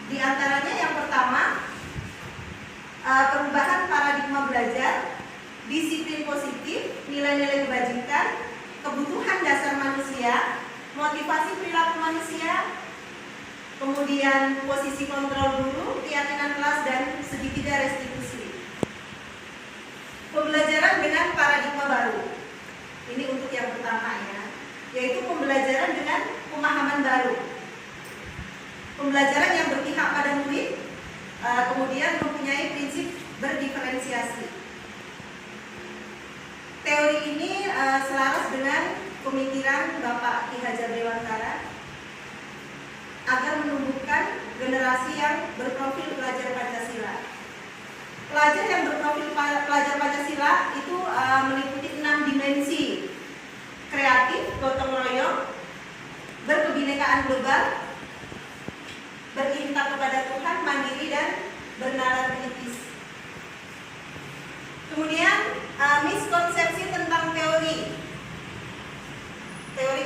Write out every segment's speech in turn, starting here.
Di antaranya yang pertama, perubahan paradigma belajar, disiplin positif, nilai-nilai kebajikan, kebutuhan dasar manusia, motivasi perilaku manusia, kemudian posisi kontrol guru, keyakinan kelas, dan segitiga restitusi. Pembelajaran dengan paradigma baru. Ini untuk yang pertama ya, yaitu pembelajaran dengan pemahaman baru. Pembelajaran yang berpihak pada murid, kemudian mempunyai prinsip berdiferensiasi. Teori ini selaras dengan pemikiran Bapak Ki Hajar Dewantara agar menumbuhkan generasi yang berprofil pelajar Pancasila. Pelajar yang berprofil pelajar Pancasila itu meliputi 6 dimensi: kreatif, gotong royong, berkebinekaan global, berintak kepada Tuhan, mandiri, dan bernalar kritis. Kemudian miskonsepsi tentang teori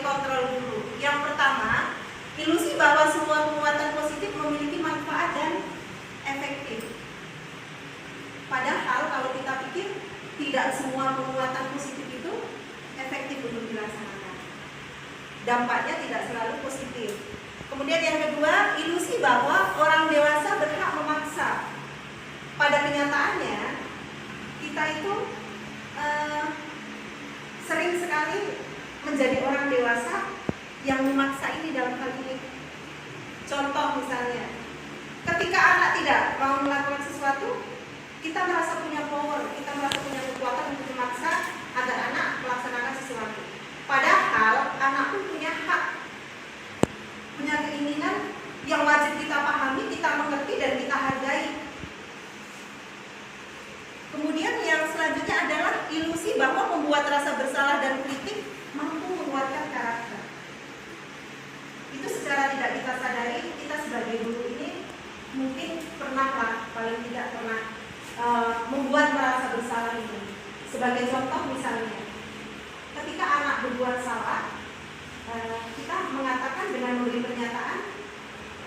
kontrol guru. Yang pertama, ilusi bahwa semua penguatan positif memiliki manfaat dan efektif. Padahal kalau kita pikir, tidak semua penguatan positif itu efektif untuk dilaksanakan. Dampaknya tidak selalu positif. Kemudian yang kedua, ilusi bahwa orang dewasa berhak memaksa. Pada kenyataannya, kita itu sering sekali menjadi orang dewasa yang memaksa ini dalam hal ini. Contoh misalnya, ketika anak tidak mau melakukan sesuatu, kita merasa punya power, kita merasa punya kekuatan untuk memaksa agar anak melaksanakan sesuatu. Padahal anak pun punya hak, punya keinginan yang wajib kita pahami, kita mengerti, dan kita hargai. Kemudian yang selanjutnya adalah ilusi bahwa membuat rasa bersalah dan kritik mampu menguatkan karakter. Itu secara tidak kita sadari, kita sebagai guru ini mungkin pernah paling tidak pernah membuat merasa bersalah ini. Sebagai contoh misalnya, ketika anak berbuat salah, kita mengatakan dengan memberi pernyataan,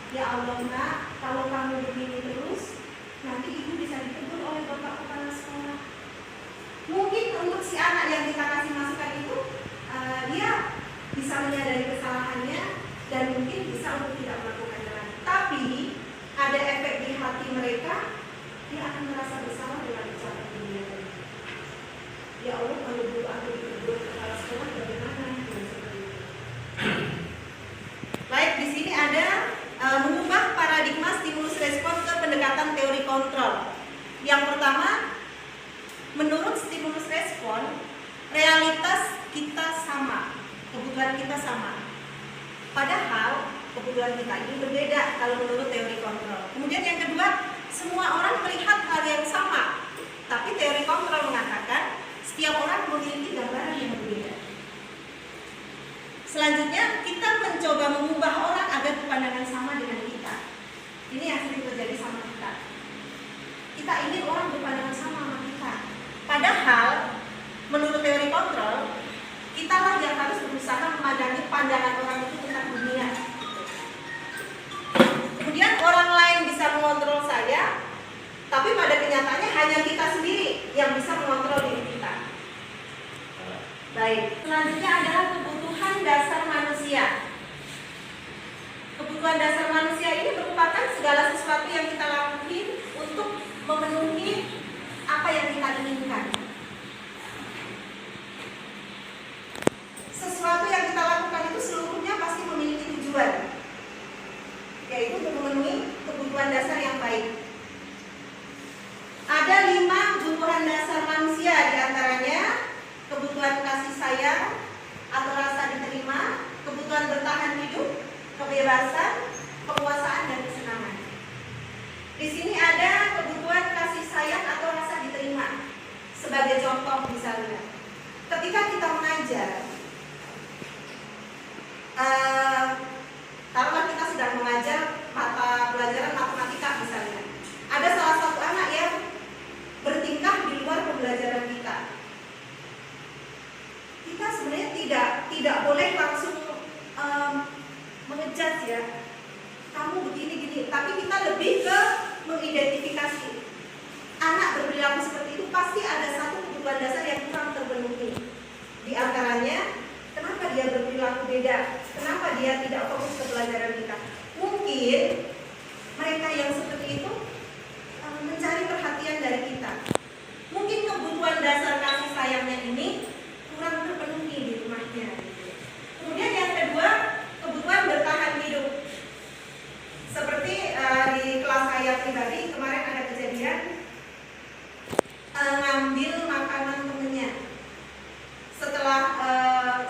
ya Allah nak, kalau kamu begini terus, nanti ibu bisa ditegur oleh bapak kepala sekolah. Mungkin untuk si anak yang kita kasih masukan itu, dia bisa menyadari kesalahannya dan mungkin bisa untuk tidak melakukannya lagi. Tapi ada efek di hati mereka, dia akan merasa bersalah dengan ucapan dia. Ya Allah, kalau dulu aku ditegur kepala sekolah bagaimana? Baik, di sini ada mengubah paradigma stimulus respon ke pendekatan teori kontrol. Yang pertama, menurut stimulus respon, realitas kita sama, kebutuhan kita sama. Padahal kebutuhan kita ini berbeda kalau menurut teori kontrol. Kemudian yang kedua, semua orang melihat hal yang sama, tapi teori kontrol mengatakan setiap orang memiliki gambaran yang berbeda. Selanjutnya, kita mencoba mengubah orang agar berpandangan sama dengan kita. Ini yang sering terjadi sama kita. Kita ingin orang berpandangan sama kita. Padahal, menurut teori kontrol, kita lah yang harus berusaha memandangi pandangan orang itu tentang dunia. Kemudian orang lain bisa mengontrol saya, tapi pada kenyataannya hanya kita sendiri yang bisa mengontrol diri kita. Baik, selanjutnya adalah kebutuhan dasar manusia. Kebutuhan dasar manusia ini merupakan segala sesuatu yang kita lakukan untuk memenuhi apa yang kita inginkan. Sesuatu yang kita lakukan itu seluruhnya pasti memiliki tujuan, yaitu untuk memenuhi kebutuhan dasar yang baik. Ada 5 kebutuhan dasar manusia, diantaranya kebutuhan kasih sayang atau rasa diterima, kebutuhan bertahan hidup, kebebasan, kekuasaan, dan ini, tapi kita lebih ke mengidentifikasi. Anak berperilaku seperti itu pasti ada satu kebutuhan dasar yang kurang terpenuhi. Di antaranya, kenapa dia berperilaku beda? Kenapa dia tidak fokus ke pelajaran kita? Mungkin mereka yang seperti itu mencari perhatian dari kita. Mungkin kebutuhan dasar kasih sayangnya ini kurang terpenuhi di rumahnya. Kemudian yang kedua, kebutuhan bertahan hidup. Seperti di kelas saya pribadi kemarin ada kejadian ngambil makanan temennya. Setelah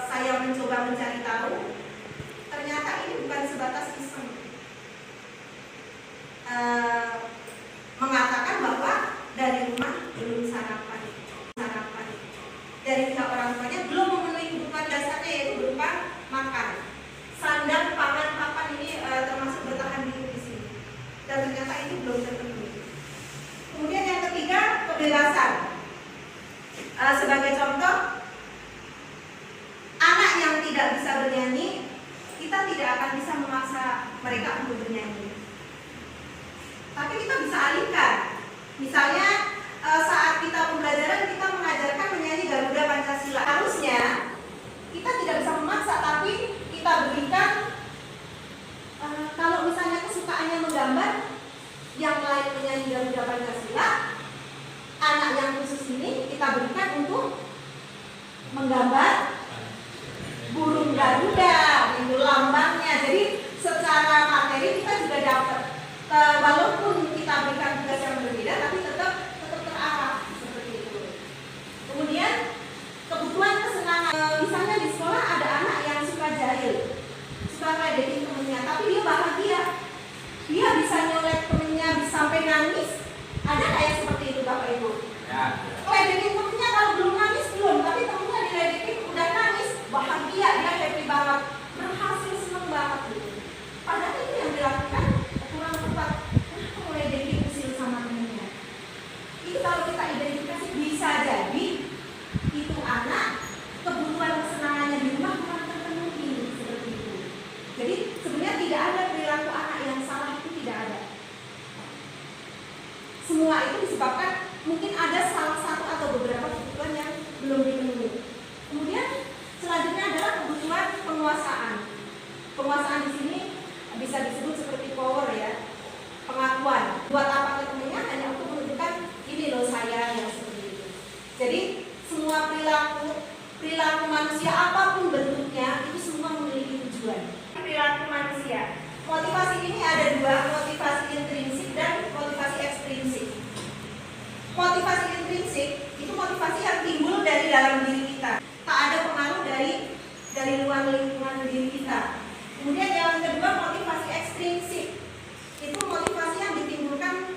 saya mencoba mencari tahu, ternyata ini bukan sebatas iseng. Mengatakan bahwa dari rumah belum sarapan. Dari pihak orang tuanya belum memenuhi kebutuhan dasarnya, yaitu berupa makan, sandang, pangan, papan, ini termasuk bertahan hidup di sini. Dan ternyata ini belum terpenuhi. Kemudian yang ketiga, kebebasan. Sebagai contoh, anak yang tidak bisa bernyanyi, kita tidak akan bisa memaksa mereka untuk bernyanyi. Tapi kita bisa alihkan. Misalnya saat kita pembelajaran kita mengajarkan menyanyi Garuda Pancasila. Harusnya kita tidak bisa memaksa, tapi kita berikan kalau misalnya kesukaannya menggambar, yang lain menyanyi Garuda Pancasila, anak yang khusus ini kita berikan untuk menggambar burung Garuda, itu lambangnya. Jadi secara materi kita juga dapat, walaupun kita berikan tugas yang berbeda, tapi tetap terarah seperti itu. Kemudian kebutuhan kesenangan, misalnya di sekolah ada anak yang suka jahil, suka ngeledekin temennya, tapi dia bahagia, dia bisa nyolek temennya, bisa sampai nangis. Ada kayak seperti itu Bapak Ibu? Ya. Ngeledekin temennya, kalau belum nangis belum, tapi temennya diledekin udah nangis, bahagia, dia happy banget, berhasil, seneng banget gitu. Padahal itu yang dilakukan kurang tepat. Kenapa ngeledekin usil sama temennya? Itu kalau kita identifikasi bisa jadi itu anak kebutuhan kesenangannya di rumah kurang terpenuhi seperti itu. Jadi sebenarnya tidak ada perilaku anak yang salah, itu tidak ada. Semua itu disebabkan mungkin ada salah satu atau beberapa kebutuhan yang belum dipenuhi. Kemudian selanjutnya adalah kebutuhan penguasaan. Penguasaan di sini bisa disebut seperti power ya, pengakuan. Buat apa ke temennya hanya untuk menunjukkan ini loh saya, yang seperti itu. Jadi semua perilaku manusia apapun bentuknya itu semua memiliki tujuan. Perilaku manusia, motivasi ini ada dua, motivasi intrinsik dan motivasi ekstrinsik. Motivasi intrinsik itu motivasi yang timbul dari dalam diri kita, tak ada pengaruh dari luar lingkungan diri kita. Kemudian yang kedua, motivasi ekstrinsik itu motivasi yang ditimbulkan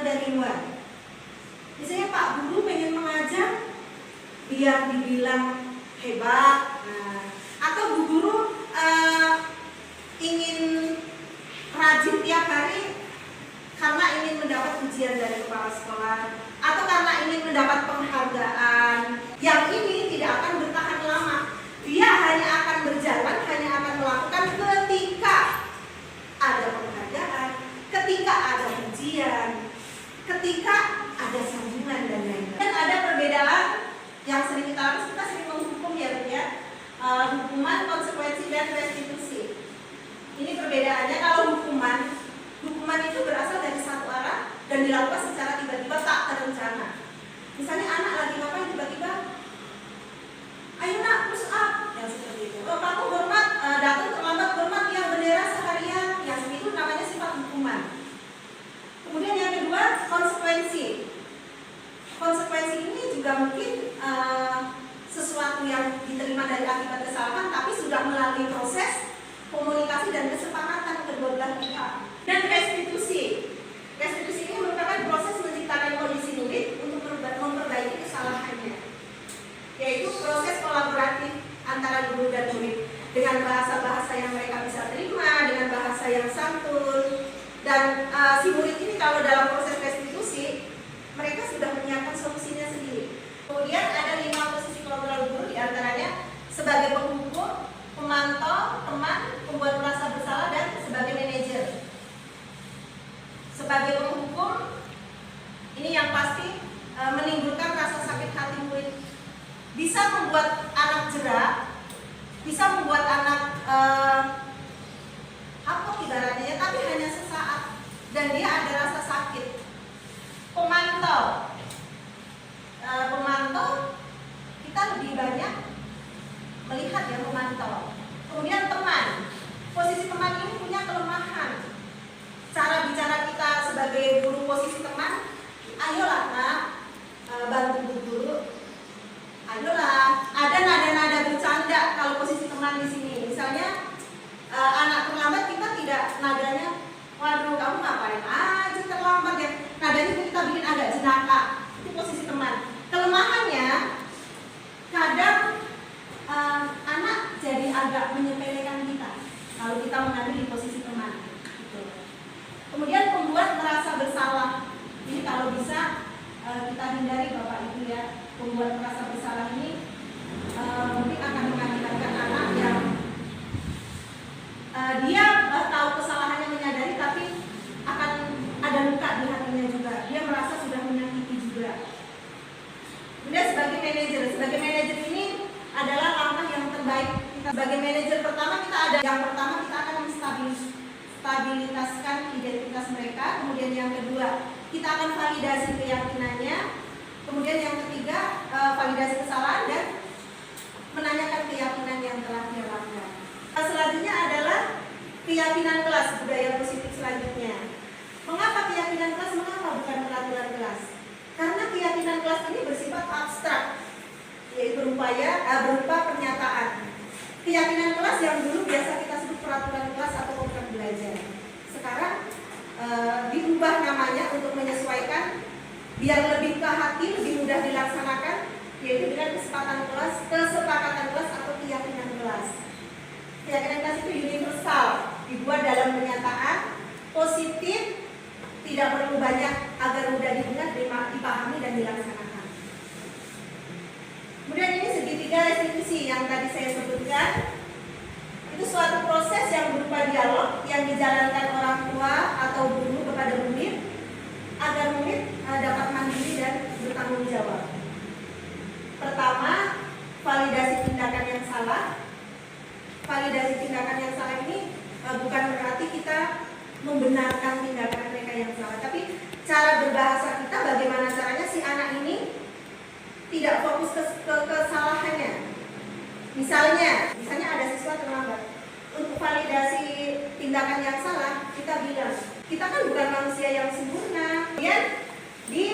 dari luar. Misalnya Pak Guru pengen mengajar biar dibilang hebat, atau Bu Guru ingin rajin tiap hari karena ingin mendapat ujian dari kepala sekolah, atau karena ingin mendapat penghargaan. Yang ini tidak akan bertahan lama. Dia hanya akan berjalan, hanya akan melakukan ketika ada penghargaan, ketika ada ujian, ketika ada sanjungan dan lain-lain. Dan ada perbedaan yang sering kita lakukan, kita sering menghukum ya, hukuman, konsekuensi, dan restitusi. Ini perbedaannya. Kalau hukuman itu berasal dari satu arah dan dilakukan secara tiba-tiba, tak terencana. Misalnya anak lagi ngapain tiba-tiba, ayo nak push up, yang seperti itu. Oh, kamu hormat, datang terlambat hormat yang bendera seharian, yang itu namanya sifat hukuman. Kemudian yang kedua, konsekuensi. Konsekuensi ini juga mungkin sesuatu yang diterima dari akibat kesalahan, tapi sudah melalui proses komunikasi dan kesepakatan kedua belah pihak. Dan restitusi. Restitusi ini merupakan proses menciptakan kondisi murid untuk memperbaiki kesalahannya, yaitu proses kolaboratif antara guru dan murid dengan bahasa-bahasa yang mereka bisa terima, dengan bahasa yang santun. Dan si murid ini kalau dalam proses restitusi, mereka sudah menyiapkan solusinya sendiri. Kemudian ada 5 posisi kontrol guru, diantaranya sebagai penghukum, pemantau, teman, pembuat merasa bersalah, dan sebagai manajer. Sebagai penghukum, ini yang pasti menimbulkan rasa sakit hati murid. Bisa membuat anak jerak, bisa membuat anak apa ibaratnya, tapi hanya sesaat, dan dia ada rasa sakit. Pemantau, kita lebih banyak melihat ya, memantau. Kemudian teman, posisi teman ini punya kelemahan. Cara bicara kita sebagai guru posisi teman, ayolah nak, bantu guru. Ayolah, ada nada-nada bercanda kalau posisi teman di sini. Misalnya anak terlambat, kita tidak nadanya, waduh kamu ngapain aja terlambat ya. Nadanya kita bikin agak jenaka. Itu posisi teman. Kelemahannya kadang anak jadi agak menyepelekan kita kalau kita mengambil di posisi teman. Gitu. Kemudian pembuat merasa bersalah. Ini kalau bisa kita hindari Bapak Ibu ya. Pembuat merasa bersalah ini mungkin akan mengakibatkan anak yang dia tahu kesalahannya, menyadari, tapi akan ada luka di hatinya juga. Dia merasa sudah menyakiti juga. Kemudian sebagai manajer ini adalah langkah yang terbaik. Kita sebagai manajer pertama, yang pertama kita akan menstabilitaskan identitas mereka. Kemudian yang kedua, kita akan validasi keyakinannya. Kemudian yang ketiga, validasi kesalahan dan menanyakan keyakinan yang telah dia langgar. Selanjutnya adalah keyakinan kelas, budaya positif selanjutnya. Mengapa keyakinan kelas? Mengapa bukan peraturan kelas? Karena keyakinan kelas ini bersifat abstrak, yaitu berupa pernyataan. Keyakinan kelas yang dulu biasa kita sebut peraturan kelas atau kontrak belajar, sekarang diubah namanya untuk menyesuaikan biar lebih ke hati, lebih mudah dilaksanakan, yaitu dengan kesepakatan kelas atau keyakinan kelas. Keyakinan kelas itu universal, dibuat dalam pernyataan, positif, tidak perlu banyak agar mudah diingat, dipahami dan dilaksanakan. Kemudian ini segitiga restitusi yang tadi saya sebutkan. Itu suatu proses yang berupa dialog yang dijalankan orang tua atau guru kepada murid agar murid dapat mandiri dan bertanggung jawab. Pertama, validasi tindakan yang salah. Validasi tindakan yang salah ini bukan berarti kita membenarkan tindakan mereka yang salah, tapi cara berbahasa kita bagaimana caranya si anak ini tidak fokus ke kesalahannya. Misalnya ada siswa terlambat. Untuk validasi tindakan yang salah, kita bilang, kita kan bukan manusia yang sempurna. Kemudian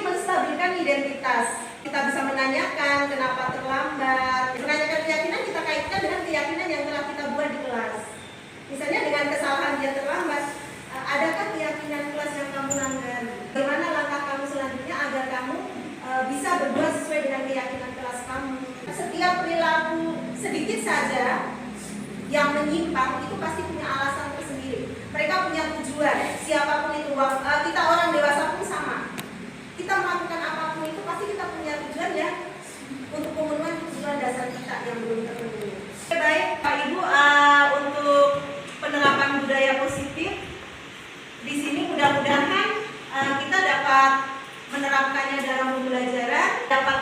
menstabilkan identitas. Kita bisa menanyakan kenapa terlambat. Menanyakan keyakinan kita kaitkan dengan keyakinan yang telah kita buat di kelas. Misalnya dengan kesalahan dia terlambat, adakah keyakinan kelas yang kamu langgar? Bagaimana langkah kamu selanjutnya agar kamu bisa berbuat sesuai dengan keyakinan kelas kamu? Setiap perilaku sedikit saja yang menyimpang itu pasti punya alasan tersendiri. Mereka punya tujuan. Siapapun itu, kita orang dewasa pun sama. Kita melakukan apapun itu pasti kita punya tujuan ya, untuk pemenuhan tujuan dasar kita yang belum terpenuhi. Baik Pak Ibu, untuk penerapan budaya positif di sini mudah-mudahan kita dapat menerapkannya dalam pembelajaran, dapat